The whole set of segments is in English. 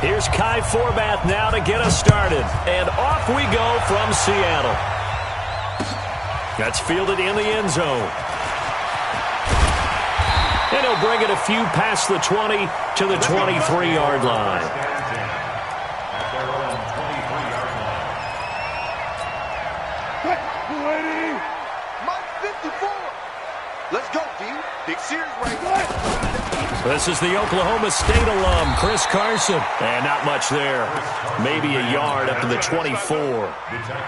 Here's Kai Forbath now to get us started. And off we go from Seattle. That's fielded in the end zone. And he'll bring it a few past the 20 to the 23-yard line. Let's go, D. Big series right now. This is the Oklahoma State alum, Chris Carson. And not much there. Maybe a yard up to the 24.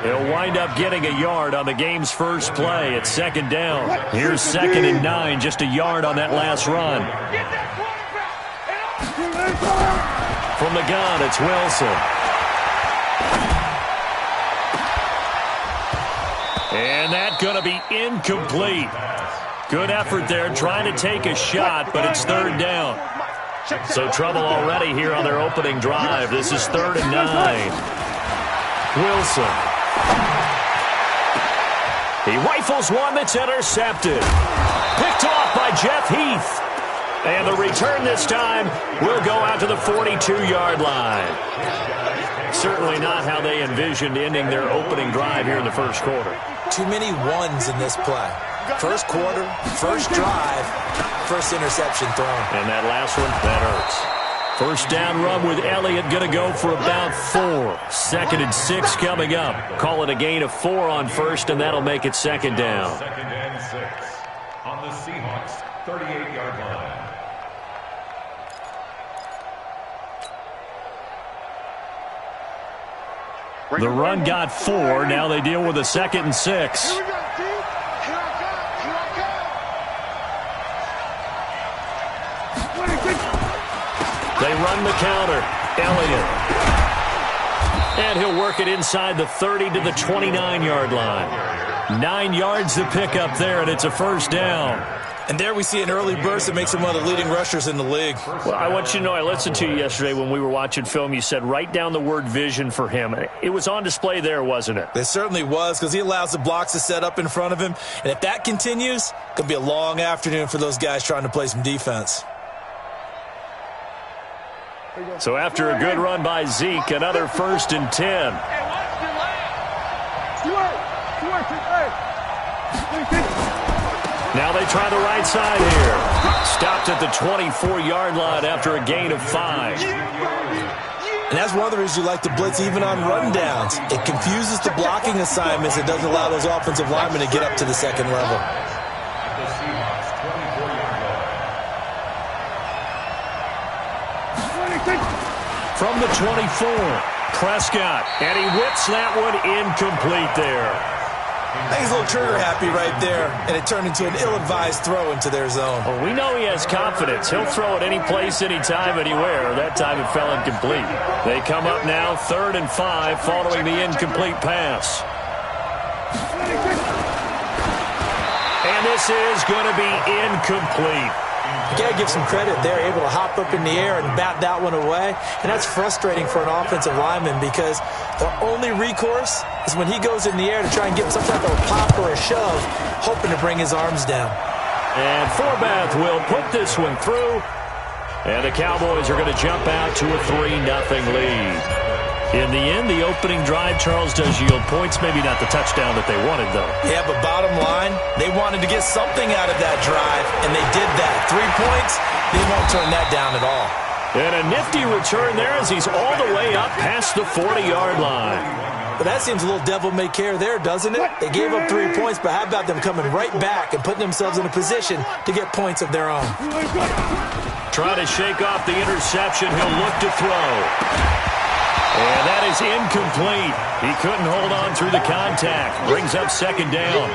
He'll wind up getting a yard on the game's first play at second down. Here's 2nd and 9, just a yard on that last run. From the gun, it's Wilson. And that's going to be incomplete. Good effort there, trying to take a shot, but it's 3rd down. So trouble already here on their opening drive. This is 3rd and 9. Wilson. He rifles one that's intercepted. Picked off by Jeff Heath. And the return this time will go out to the 42-yard line. Certainly not how they envisioned ending their opening drive here in the first quarter. Too many ones in this play. First quarter, first drive, first interception thrown. And that last one, that hurts. First down run with Elliott going to go for about 4. 2nd and 6 coming up. Call it a gain of 4 on first, and that'll make it 2nd down. 2nd and 6 on the Seahawks 38-yard line. The run got 4. Now they deal with a 2nd and 6. They run the counter. Elliott. And he'll work it inside the 30 to the 29-yard line. 9 yards to pick up there, and it's a first down. And there we see an early burst that makes him one of the leading rushers in the league. Well, I want you to know, I listened to you yesterday when we were watching film. You said write down the word vision for him. It was on display there, wasn't it? It certainly was, because he allows the blocks to set up in front of him. And if that continues, it could be a long afternoon for those guys trying to play some defense. So after a good run by Zeke, another 1st and 10. Now they try the right side here. Stopped at the 24-yard line after a gain of 5. And that's one of the reasons you like to blitz even on rundowns. It confuses the blocking assignments. It doesn't allow those offensive linemen to get up to the second level. From the 24, Prescott, and he whips that one incomplete there. I think he's a little trigger happy right there, and it turned into an ill-advised throw into their zone. Well, we know he has confidence. He'll throw it any place, anytime, anywhere. That time it fell incomplete. They come up now 3rd and 5 following the incomplete pass. And this is going to be incomplete. You got to give some credit. They're able to hop up in the air and bat that one away. And that's frustrating for an offensive lineman because their only recourse is when he goes in the air to try and get some type of a pop or a shove, hoping to bring his arms down. And Forbath will put this one through. And the Cowboys are going to jump out to a 3-0 lead. In the end, the opening drive, Charles, does yield points. Maybe not the touchdown that they wanted, though. Yeah, but bottom line, they wanted to get something out of that drive, and they did that. 3 points, they won't turn that down at all. And a nifty return there as he's all the way up past the 40-yard line. But that seems a little devil-may-care there, doesn't it? They gave up 3 points, but how about them coming right back and putting themselves in a position to get points of their own? Trying to shake off the interception. He'll look to throw. And that is incomplete. He couldn't hold on through the contact. Brings up 2nd down.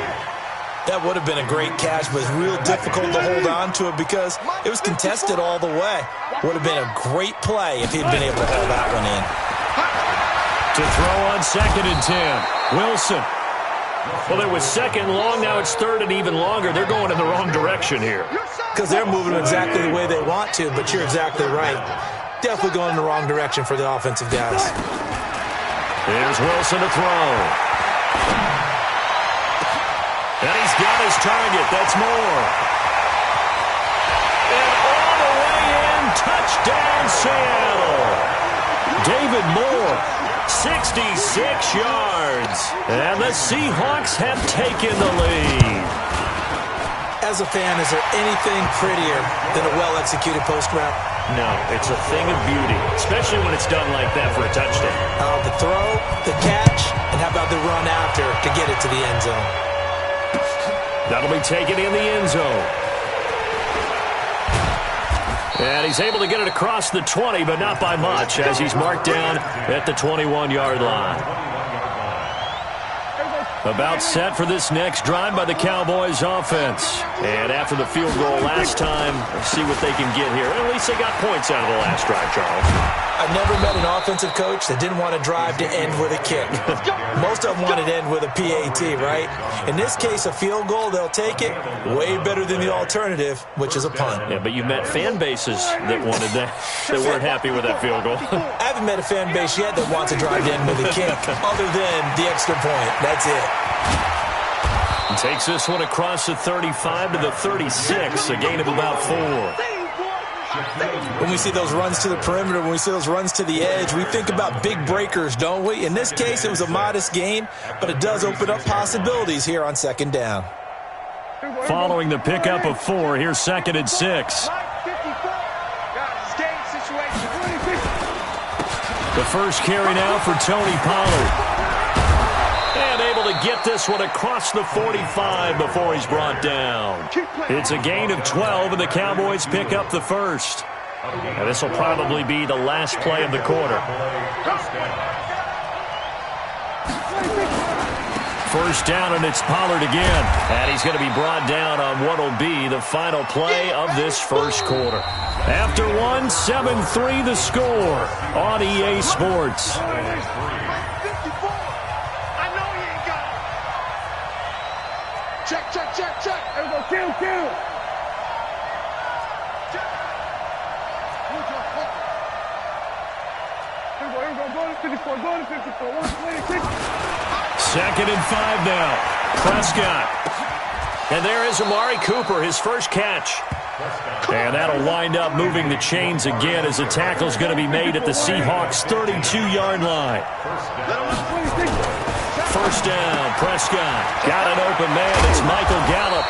That would have been a great catch, but it's real difficult to hold on to it because it was contested all the way. Would have been a great play if he'd been able to hold that one in. To throw on 2nd and 10. Wilson. Well, it was 2nd long. Now it's 3rd and even longer. They're going in the wrong direction here. Because they're moving exactly the way they want to, but you're exactly right. Definitely going in the wrong direction for the offensive guys. Here's Wilson to throw. And he's got his target. That's more. And all the way in, touchdown Seattle. even more. 66 yards. And the Seahawks have taken the lead. As a fan, is there anything prettier than a well-executed post route? No, it's a thing of beauty, especially when it's done like that for a touchdown. The throw, the catch, and how about the run after to get it to the end zone? That'll be taken in the end zone. And he's able to get it across the 20, but not by much, as he's marked down at the 21-yard line. About set for this next drive by the Cowboys offense. And after the field goal last time, let's see what they can get here. At least they got points out of the last drive, Charles. I've never met an offensive coach that didn't want to drive to end with a kick. Most of them wanted to end with a PAT, right? In this case, a field goal, they'll take it. Way better than the alternative, which is a punt. Yeah, but you met fan bases that wanted that, that weren't happy with that field goal. I haven't met a fan base yet that wants to drive to end with a kick, other than the extra point. That's it. And takes this one across the 35 to the 36, a gain of about 4. When we see those runs to the perimeter, when we see those runs to the edge, we think about big breakers, don't we? In this case, it was a modest gain, but it does open up possibilities here on second down. Following the pickup of 4, here's 2nd and 6. The first carry now for Tony Pollard. And able to get this one across the 45 before he's brought down. It's a gain of 12, and the Cowboys pick up the first. And this will probably be the last play of the quarter. First down, and it's Pollard again. And he's going to be brought down on what will be the final play of this first quarter. After one, 7-3 the score on EA Sports. Check, check, check, check. There we go, kill. Here we go, go to 54, go to 54, 126. 2nd and 5 now. Prescott. And there is Amari Cooper, his first catch. And that'll wind up moving the chains again as the tackle's going to be made at the Seahawks' 32-yard line. First down, Prescott. Got an open man. It's Michael Gallup.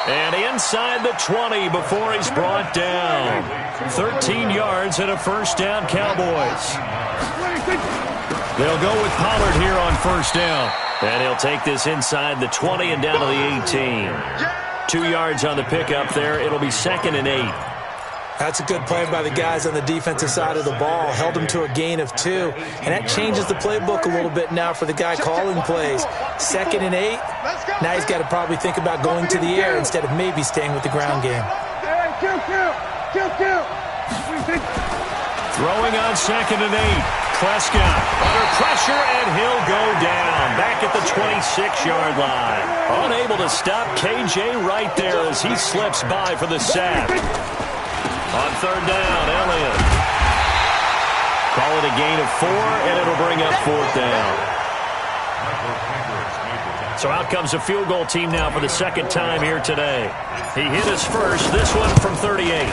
And inside the 20 before he's brought down. 13 yards and a first down, Cowboys. They'll go with Pollard here on first down. And he'll take this inside the 20 and down to the 18. 2 yards on the pickup there. It'll be 2nd and 8. That's a good play by the guys on the defensive side of the ball. Held him to a gain of 2. And that changes the playbook a little bit now for the guy calling plays. 2nd and 8. Now he's got to probably think about going to the air instead of maybe staying with the ground game. Kill. Throwing on 2nd and 8. Prescott under pressure, and he'll go down. Back at the 26-yard line. Unable to stop KJ right there as he slips by for the sack. On 3rd down, Elliott. Call it a gain of 4, and it'll bring up 4th down. So out comes a field goal team now for the 2nd time here today. He hit his first, this one from 38.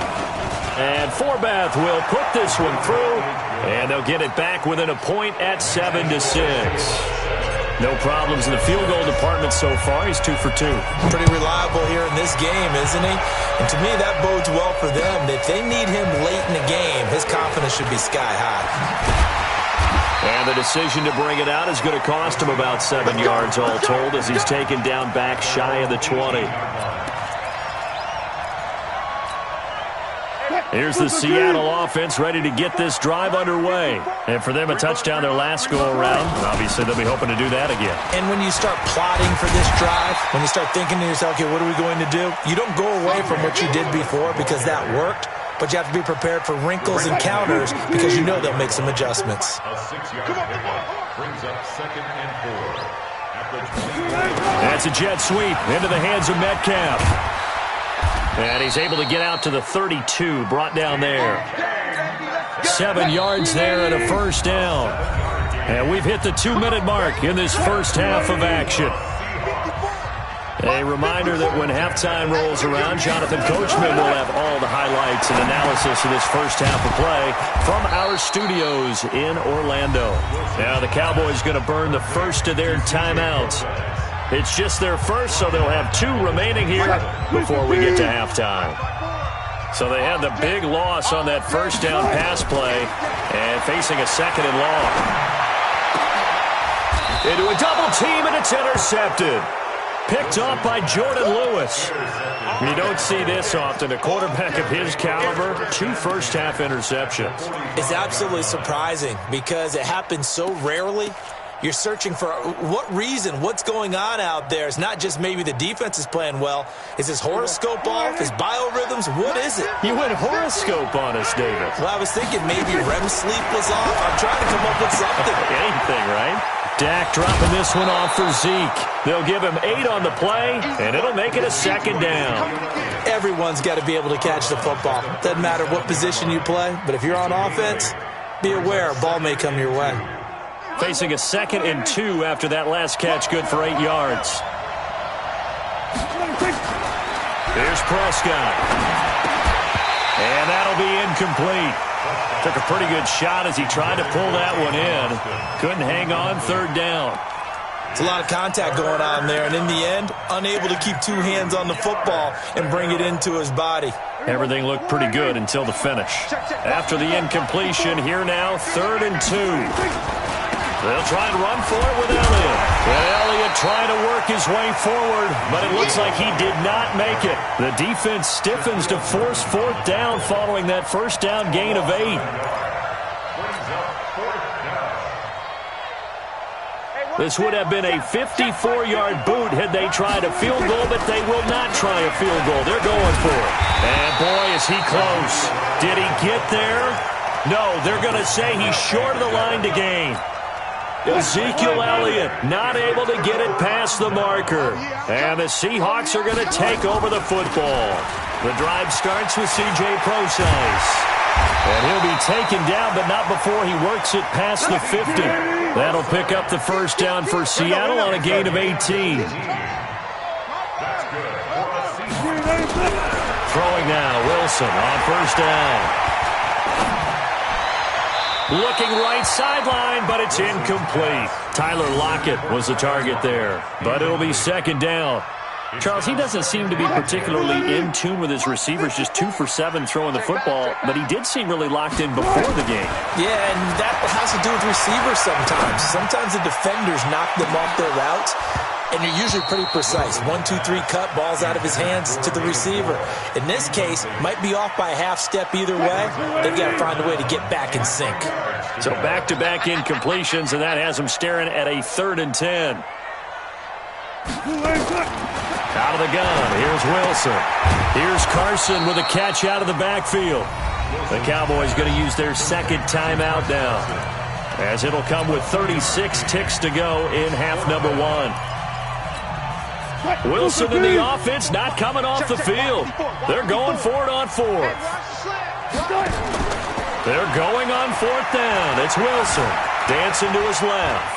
And Forbath will put this one through, and they'll get it back within a point at 7-6. No problems in the field goal department so far. He's 2 for 2. Pretty reliable here in this game, isn't he? And to me, that bodes well for them. If they need him late in the game, his confidence should be sky high. And the decision to bring it out is going to cost him about 7 yards all told as he's taken down back shy of the 20. Here's the Seattle offense ready to get this drive underway. And for them, a touchdown their last go-around. Obviously, they'll be hoping to do that again. And when you start plotting for this drive, when you start thinking to yourself, okay, what are we going to do? You don't go away from what you did before because that worked, but you have to be prepared for wrinkles and counters because you know they'll make some adjustments. A 6-yard brings up 2nd and 4. That's a jet sweep into the hands of Metcalf. And he's able to get out to the 32, brought down there. 7 yards there and a first down. And we've hit the 2-minute mark in this first half of action. A reminder that when halftime rolls around, Jonathan Coachman will have all the highlights and analysis of this first half of play from our studios in Orlando. Now the Cowboys going to burn the first of their timeouts. It's just their first, so they'll have 2 remaining here before we get to halftime. So they had the big loss on that first down pass play and facing a second and long. Into a double team, and it's intercepted. Picked off by Jordan Lewis. You don't see this often. A quarterback of his caliber, 2 first-half interceptions. It's absolutely surprising because it happens so rarely. You're searching for what reason, what's going on out there. It's not just maybe the defense is playing well. Is his horoscope off? His biorhythms? What is it? You went horoscope on us, David. Well, I was thinking maybe REM sleep was off. I'm trying to come up with something. Anything, right? Dak dropping this one off for Zeke. They'll give him 8 on the play, and it'll make it a second down. Everyone's got to be able to catch the football. Doesn't matter what position you play, but if you're on offense, be aware a ball may come your way. Facing a 2nd and 2 after that last catch, good for 8 yards. Here's Prescott. And that'll be incomplete. Took a pretty good shot as he tried to pull that one in. Couldn't hang on, 3rd down. It's a lot of contact going on there, and in the end, unable to keep 2 hands on the football and bring it into his body. Everything looked pretty good until the finish. After the incompletion, here now, 3rd and 2. They'll try and run for it with Elliott. And Elliott trying to work his way forward, but it looks like he did not make it. The defense stiffens to force 4th down following that first down gain of 8. This would have been a 54-yard boot had they tried a field goal, but they will not try a field goal. They're going for it. And boy, is he close. Did he get there? No, they're going to say he's short of the line to gain. Ezekiel Elliott not able to get it past the marker. And the Seahawks are going to take over the football. The drive starts with C.J. Prosise. And he'll be taken down, but not before he works it past the 50. That'll pick up the first down for Seattle on a gain of 18. Throwing now, Wilson on first down. Looking right sideline, but it's incomplete. Tyler Lockett was the target there, but it'll be 2nd down. Charles, he doesn't seem to be particularly in tune with his receivers, just 2 for 7 throwing the football, but he did seem really locked in before the game. Yeah, and that has to do with receivers sometimes. Sometimes the defenders knock them off their routes, and they're usually pretty precise. 1, 2, 3 cut, balls out of his hands to the receiver. In this case, might be off by a half step either way. They've got to find a way to get back in sync. So back-to-back incompletions, and that has him staring at a 3rd and 10. Out of the gun, here's Wilson. Here's Carson with a catch out of the backfield. The Cowboys going to use their 2nd timeout now, as it'll come with 36 ticks to go in half number 1. Wilson in the offense not coming off the field. They're going for it on 4th. They're going on 4th down. It's Wilson dancing to his left.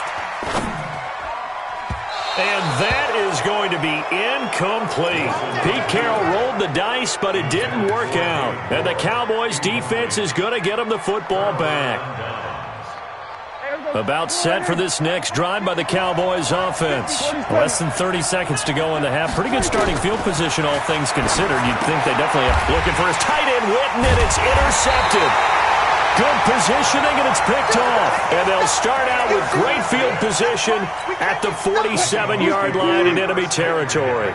And that is going to be incomplete. Pete Carroll rolled the dice, but it didn't work out. And the Cowboys defense is going to get him the football back. About set for this next drive by the Cowboys offense. Less than 30 seconds to go in the half. Pretty good starting field position, all things considered. You'd think they definitely are looking for his tight end, Witten, and it's intercepted. Good positioning, and it's picked off. And they'll start out with great field position at the 47-yard line in enemy territory.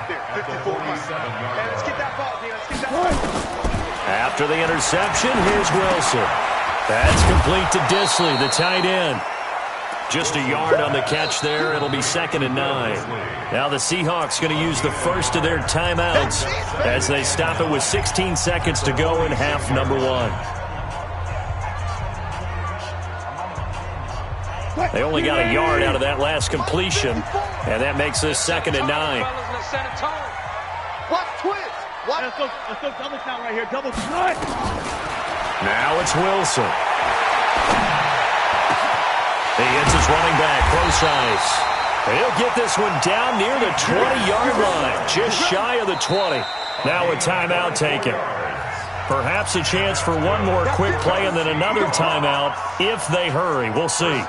After the interception, here's Wilson. That's complete to Disley, the tight end. Just a yard on the catch there. It'll be 2nd and 9. Now the Seahawks going to use the first of their timeouts as they stop it with 16 seconds to go in half number 1. They only got a yard out of that last completion, and that makes this 2nd and 9. Watch twist. Let's go double count right here. Double count. Now it's Wilson. He hits his running back, Prosise. And he'll get this one down near the 20-yard line, just shy of the 20. Now a timeout taken. Perhaps a chance for one more quick play and then another timeout if they hurry. We'll see.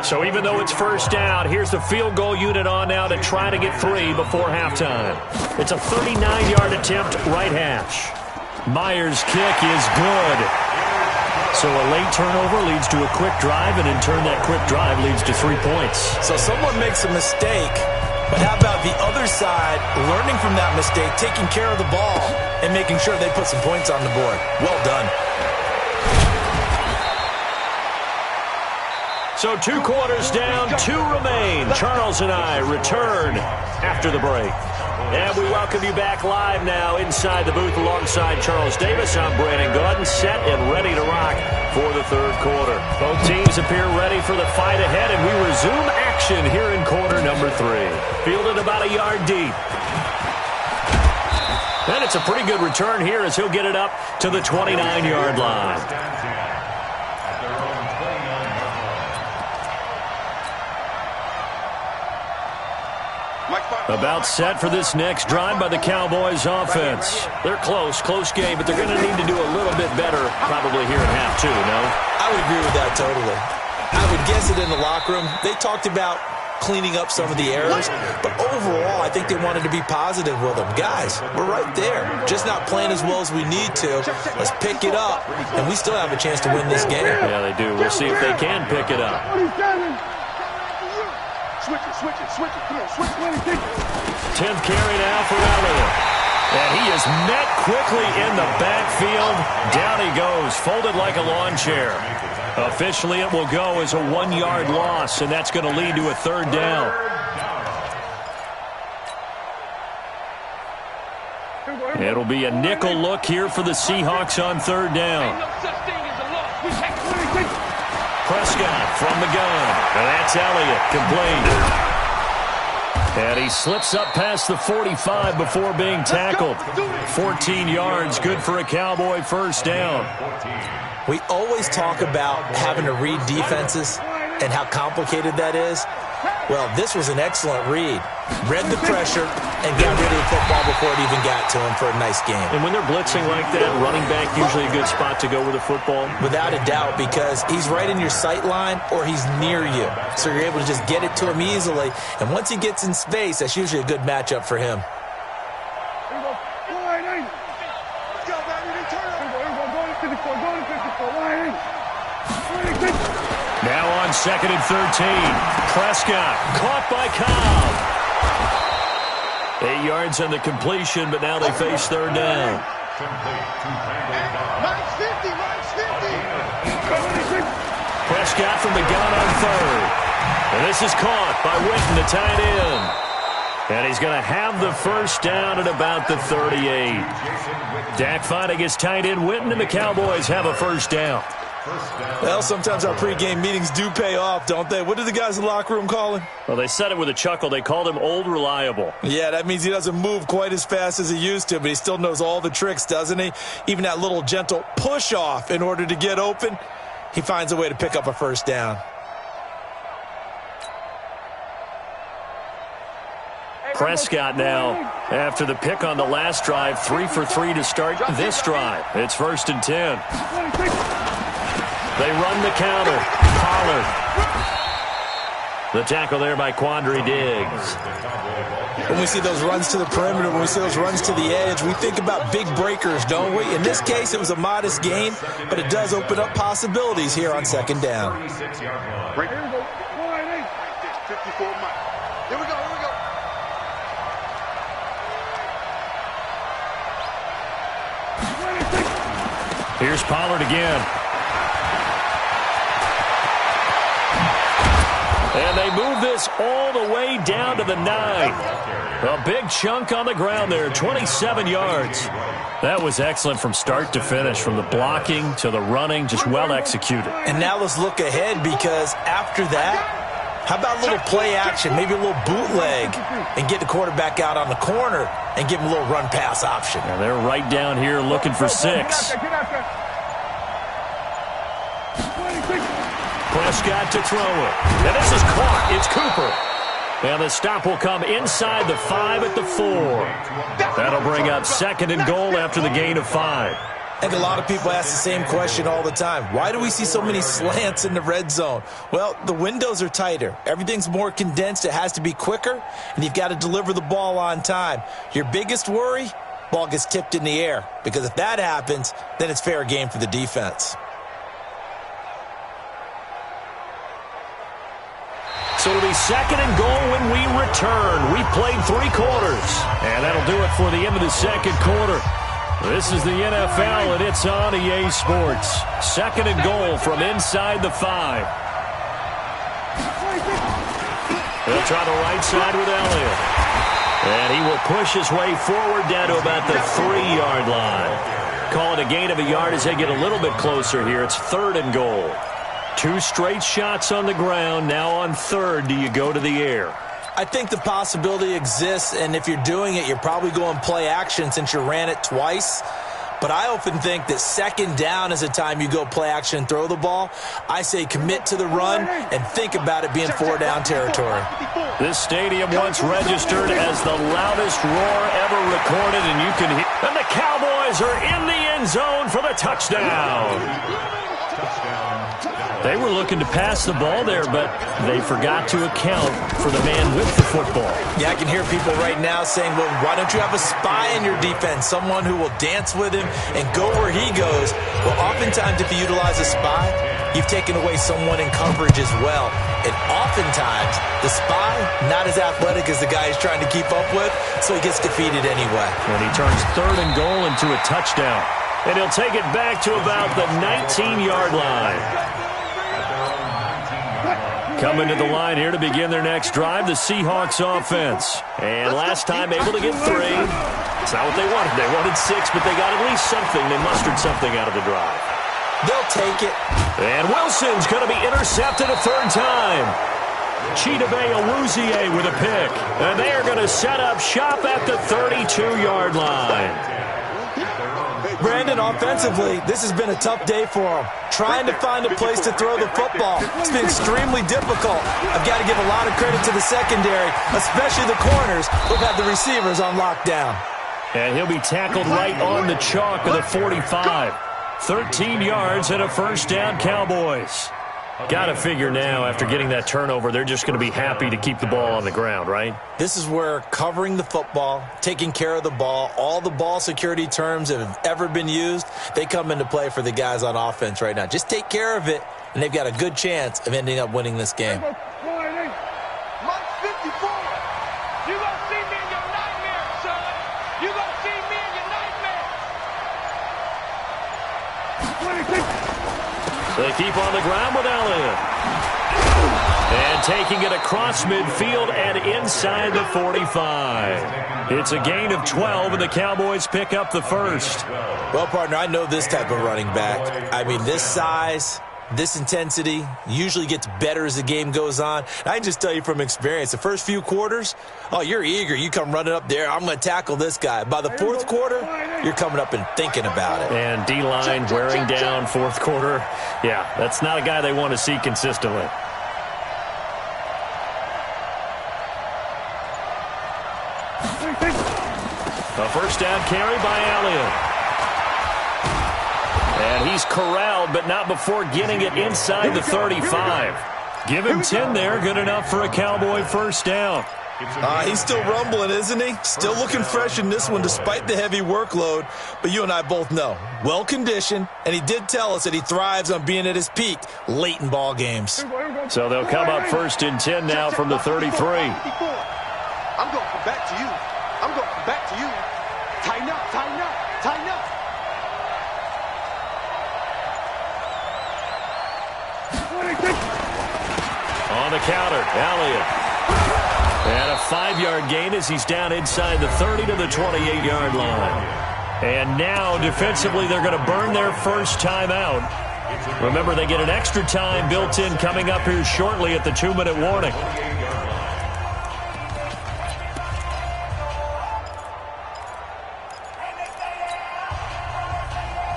So even though it's first down, here's the field goal unit on now to try to get 3 before halftime. It's a 39-yard attempt, right hash. Myers' kick is good. So a late turnover leads to a quick drive, and in turn that quick drive leads to 3 points. So someone makes a mistake, but how about the other side learning from that mistake, taking care of the ball, and making sure they put some points on the board? Well done. So 2 quarters down, 2 remain. Charles and I return after the break. And we welcome you back live now inside the booth alongside Charles Davis. I'm Brandon Gaudin, set and ready to rock for the third quarter. Both teams appear ready for the fight ahead, and we resume action here in quarter number 3. Fielded about a yard deep. And it's a pretty good return here as he'll get it up to the 29-yard line. About set for this next drive by the Cowboys offense. They're close game, but they're going to need to do a little bit better probably here in half 2, no? I would agree with that totally. I would guess it in the locker room. They talked about cleaning up some of the errors, but overall, I think they wanted to be positive with them. Guys, we're right there. Just not playing as well as we need to. Let's pick it up, and we still have a chance to win this game. Yeah, they do. We'll see if they can pick it up. Switch it. Come on, switch. 10th carry now for Elliott. And he is met quickly in the backfield. Down he goes, folded like a lawn chair. Officially, it will go as a 1-yard loss, and that's going to lead to a third down. It'll be a nickel look here for the Seahawks on third down. Prescott from the gun, and that's Elliott, complete. And he slips up past the 45 before being tackled. 14 yards, good for a Cowboy first down. We always talk about having to read defenses and how complicated that is. Well, this was an excellent read. Read the pressure and got rid of the football before it even got to him for a nice game. And when they're blitzing like that, running back usually a good spot to go with the football? Without a doubt, because he's right in your sight line or he's near you. So you're able to just get it to him easily. And once he gets in space, that's usually a good matchup for him. Now on 2nd and 13. Prescott caught by Cobb. 8 yards on the completion, but now they face third down. Prescott from the gun on third. And this is caught by Witten, the tight end. And he's going to have the first down at about the 38. Dak finding his tight end Witten, and the Cowboys have a first down. Well, sometimes our pregame meetings do pay off, don't they? What did the guys in the locker room call him? Well, they said it with a chuckle. They called him Old Reliable. Yeah, that means he doesn't move quite as fast as he used to, but he still knows all the tricks, doesn't he? Even that little gentle push-off in order to get open, he finds a way to pick up a first down. Prescott now, after the pick on the last drive, 3 for 3 to start this drive. It's 1st and 10. They run the counter. Pollard. The tackle there by Quandre Diggs. When we see those runs to the perimeter, when we see those runs to the edge, we think about big breakers, don't we? In this case, it was a modest gain, but it does open up possibilities here on 2nd down. Break. 54 miles. Here we go. Here's Pollard again. And they move this all the way down to the 9. A big chunk on the ground there, 27 yards. That was excellent from start to finish, from the blocking to the running, just well executed. And now let's look ahead, because after that, how about a little play action, maybe a little bootleg, and get the quarterback out on the corner and give him a little run-pass option. And they're right down here looking for 6. Prescott to throw it. And this is caught. It's Cooper. And the stop will come inside the 5 at the 4. That'll bring up 2nd and goal after the gain of 5. I think a lot of people ask the same question all the time. Why do we see so many slants in the red zone? Well, the windows are tighter. Everything's more condensed. It has to be quicker, and you've got to deliver the ball on time. Your biggest worry? Ball gets tipped in the air, because if that happens, then it's fair game for the defense. So it'll be 2nd and goal when we return. We've played 3 quarters, and that'll do it for the end of the 2nd quarter. This is the NFL, and it's on EA Sports. 2nd and goal from inside the 5. He'll try the right side with Elliott. And he will push his way forward down to about the 3-yard line. Call it a gain of a yard as they get a little bit closer here. It's 3rd and goal. 2 straight shots on the ground. Now on 3rd, do you go to the air? I think the possibility exists, and if you're doing it, you're probably going play action since you ran it twice. But I often think that 2nd down is the time you go play action and throw the ball. I say commit to the run and think about it being 4-down territory. This stadium once registered as the loudest roar ever recorded, and you can hear. And the Cowboys are in the end zone for the touchdown. They were looking to pass the ball there, but they forgot to account for the man with the football. Yeah, I can hear people right now saying, well, why don't you have a spy in your defense, someone who will dance with him and go where he goes? Well, oftentimes if you utilize a spy, you've taken away someone in coverage as well. And oftentimes, the spy, not as athletic as the guy he's trying to keep up with, so he gets defeated anyway. And he turns 3rd and goal into a touchdown. And he'll take it back to about the 19-yard line. Coming to the line here to begin their next drive, the Seahawks offense. And last time able to get 3. It's not what they wanted. They wanted 6, but they got at least something. They mustered something out of the drive. They'll take it. And Wilson's going to be intercepted a 3rd time. Chidobe Awuzie with a pick. And they are going to set up shop at the 32-yard line. Brandon, offensively, this has been a tough day for him. Trying to find a place to throw the football. It's been extremely difficult. I've got to give a lot of credit to the secondary, especially the corners who've had the receivers on lockdown. And he'll be tackled right on the chalk of the 45. 13 yards and a 1st down, Cowboys. Got to figure now, after getting that turnover, they're just going to be happy to keep the ball on the ground, right? This is where covering the football, taking care of the ball, all the ball security terms that have ever been used, they come into play for the guys on offense right now. Just take care of it, and they've got a good chance of ending up winning this game. Mike 54. You gonna see me in your nightmare, son. You gonna see me in your nightmare. They keep on the ground with Elliott. And taking it across midfield and inside the 45. It's a gain of 12, and the Cowboys pick up the 1st. Well, partner, I know this type of running back. I mean, this size, this intensity usually gets better as the game goes on. And I can just tell you from experience, the first few quarters, oh, you're eager. You come running up there, I'm going to tackle this guy. By the 4th quarter, you're coming up and thinking about it. And D-line wearing down 4th quarter. Yeah, that's not a guy they want to see consistently. A 1st down carry by Elliott. And he's corralled, but not before getting it inside the 35. Give him 10 there. Good enough for a Cowboy 1st down. He's still rumbling, isn't he? Still looking fresh in this one despite the heavy workload. But you and I both know, well-conditioned, and he did tell us that he thrives on being at his peak late in ball games. So they'll come up 1st and 10 now from the 33. I'm going to come back to you. I'm going to come back to you. Tighten up, tighten up, tighten up. On the counter, Elliott. And a 5-yard gain as he's down inside the 30 to the 28-yard line. And now, defensively, they're going to burn their 1st timeout. Remember, they get an extra time built in coming up here shortly at the 2-minute warning.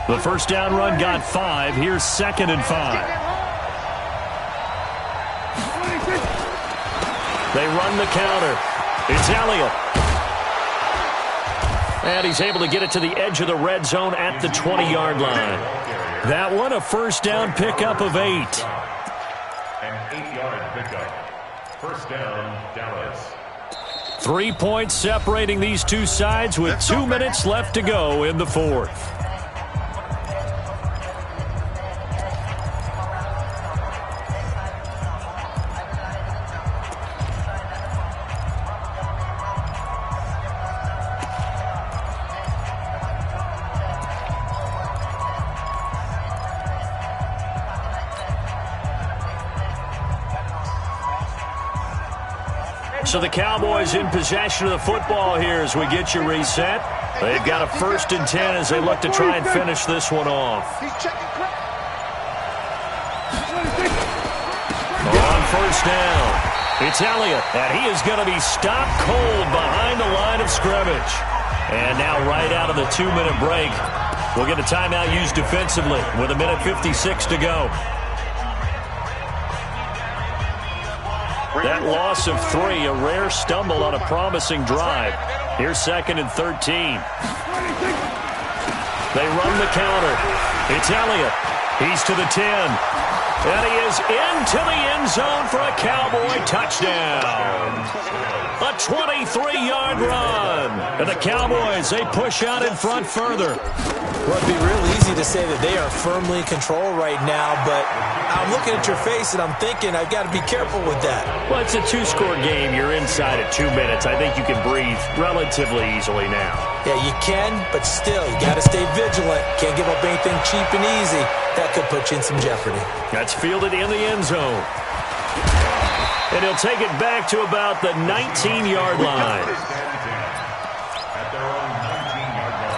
The 1st down run got 5. Here's 2nd and 5. They run the counter. It's Elliott. And he's able to get it to the edge of the red zone at the 20-yard line. That one, a first down pickup of 8. An 8-yard pickup. First down, Dallas. 3 points separating these two sides with 2 minutes left to go in the fourth. So the Cowboys in possession of the football here as we get you reset. They've got a 1st and 10 as they look to try and finish this one off. On first down, it's Elliott, and he is going to be stopped cold behind the line of scrimmage. And now right out of the 2-minute break, we'll get a timeout used defensively with 1:56 to go. That loss of 3, a rare stumble on a promising drive. Here's 2nd and 13. They run the counter. It's Elliott. He's to the 10. And he is into the end zone for a Cowboy touchdown. A 23-yard run. And the Cowboys, they push out in front further. Well, it'd be real easy to say that they are firmly in control right now, but I'm looking at your face and I'm thinking I've got to be careful with that. Well, it's a 2-score game. You're inside at 2 minutes. I think you can breathe relatively easily now. Yeah, you can, but still, you got to stay vigilant. Can't give up anything cheap and easy. That could put you in some jeopardy. That's fielded in the end zone. And he'll take it back to about the 19-yard line. At their own 19-yard line.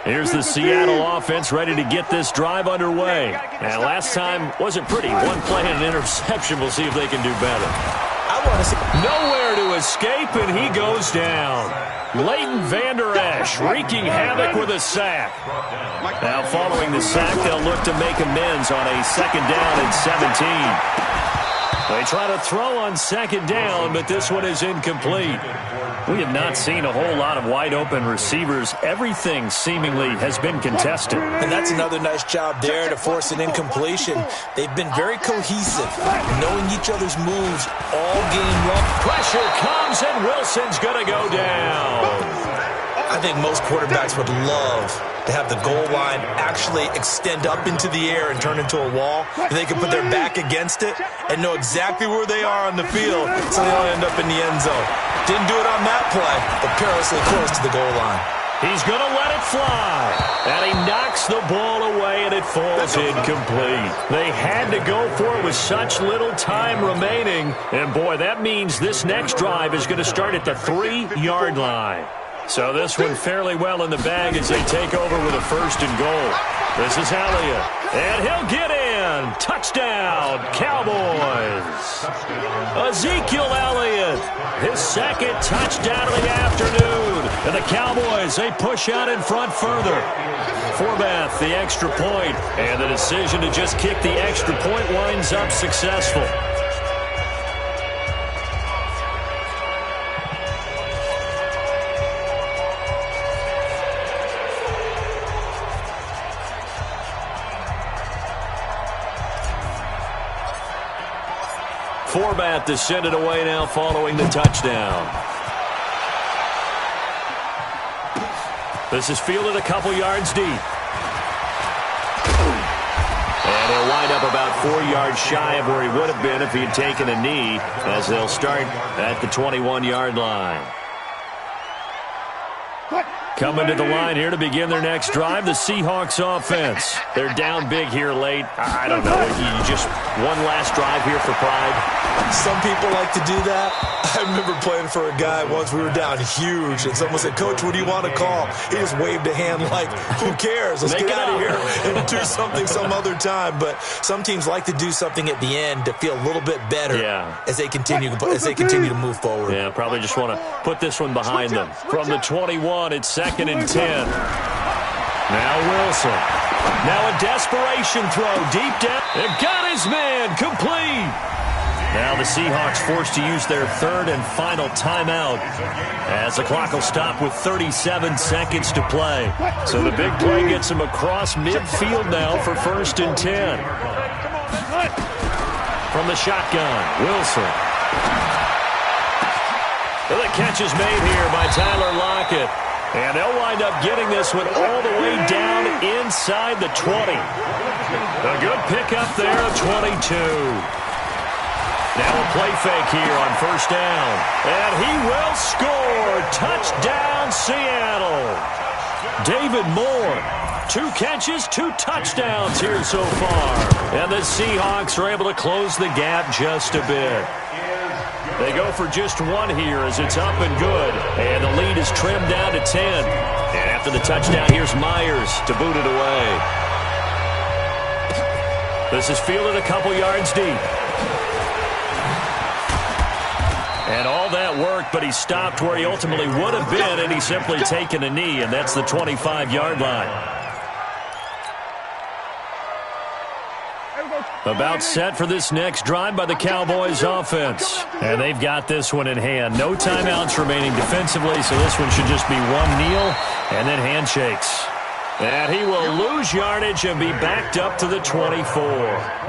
Here's the Seattle offense ready to get this drive underway. Now, last time wasn't pretty. One play and an interception. We'll see if they can do better. I want to see. Nowhere to escape, and he goes down. Leighton Vander Esch wreaking havoc with a sack. Now, following the sack, they'll look to make amends on a 2nd down and 17. They try to throw on 2nd down, but this one is incomplete. We have not seen a whole lot of wide-open receivers. Everything seemingly has been contested. And that's another nice job there to force an incompletion. They've been very cohesive, knowing each other's moves all game long. Pressure comes, and Wilson's going to go down. I think most quarterbacks would love to have the goal line actually extend up into the air and turn into a wall. And they can put their back against it and know exactly where they are on the field, so they don't end up in the end zone. Didn't do it on that play, but perilously close to the goal line. He's going to let it fly. And he knocks the ball away, and it falls incomplete. They had to go for it with such little time remaining. And, boy, that means this next drive is going to start at the 3-yard line. So this one fairly well in the bag as they take over with a 1st and goal. This is Elliott, and he'll get in. Touchdown, Cowboys. Ezekiel Elliott, his 2nd touchdown of the afternoon. And the Cowboys, they push out in front further. Forbath, the extra point, and the decision to just kick the extra point winds up successful. Forbath to send it away now following the touchdown. This is fielded a couple yards deep. And he'll wind up about 4 yards shy of where he would have been if he had taken a knee, as they'll start at the 21-yard line. Coming to the line here to begin their next drive, the Seahawks offense. They're down big here late. I don't know. You just one last drive here for pride. Some people like to do that. I remember playing for a guy once. We were down huge, and someone said, "Coach, what do you want to call?" He just waved a hand like, who cares? Let's get out of here and do something some other time. But some teams like to do something at the end to feel a little bit better as they continue to move forward. Yeah, probably just want to put this one behind them. From the 21, it's 2nd and 10. Now Wilson. Now a desperation throw deep down. It got his man complete. Now the Seahawks forced to use their 3rd and final timeout as the clock will stop with 37 seconds to play. So the big play gets him across midfield now for 1st and 10. From the shotgun, Wilson. Well, the catch is made here by Tyler Lockett. And they'll wind up getting this one all the way down inside the 20. A good pickup there of 22. Now a play fake here on 1st down. And he will score. Touchdown, Seattle. David Moore. 2 catches, 2 touchdowns here so far. And the Seahawks are able to close the gap just a bit. They go for just 1 here as it's up and good. And the lead is trimmed down to 10. And after the touchdown, here's Myers to boot it away. This is fielded a couple yards deep. And all that worked, but he stopped where he ultimately would have been, and he's simply taken a knee, and that's the 25-yard line. About set for this next drive by the Cowboys offense. And they've got this one in hand. No timeouts remaining defensively, so this one should just be 1 kneel and then handshakes. And he will lose yardage and be backed up to the 24.